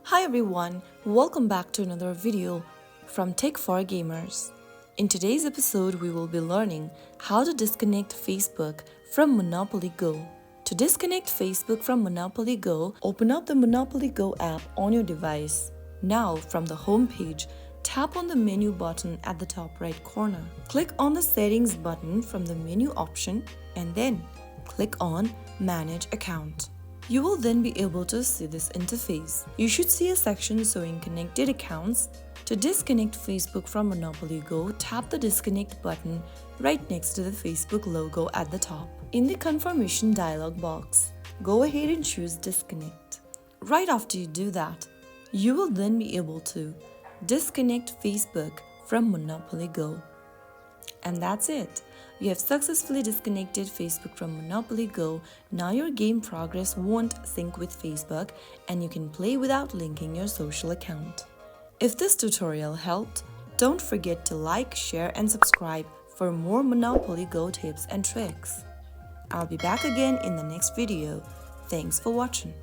Hi everyone, welcome back to another video from Tech for Gamers. In today's episode, we will be learning how to disconnect Facebook from Monopoly Go. To disconnect Facebook from Monopoly Go, open up the Monopoly Go app on your device. Now, from the home page, tap on the menu button at the top right corner. Click on the settings button from the menu option and then click on Manage Account. You will then be able to see this interface. You should see a section showing connected accounts. To disconnect Facebook from Monopoly Go, tap the disconnect button right next to the Facebook logo at the top. In the confirmation dialog box, go ahead and choose disconnect. Right after you do that, you will then be able to disconnect Facebook from Monopoly Go. And that's it. You have successfully disconnected Facebook from Monopoly Go. Now your game progress won't sync with Facebook and you can play without linking your social account. If this tutorial helped, don't forget to like, share and subscribe for more Monopoly Go tips and tricks. I'll be back again in the next video. Thanks for watching.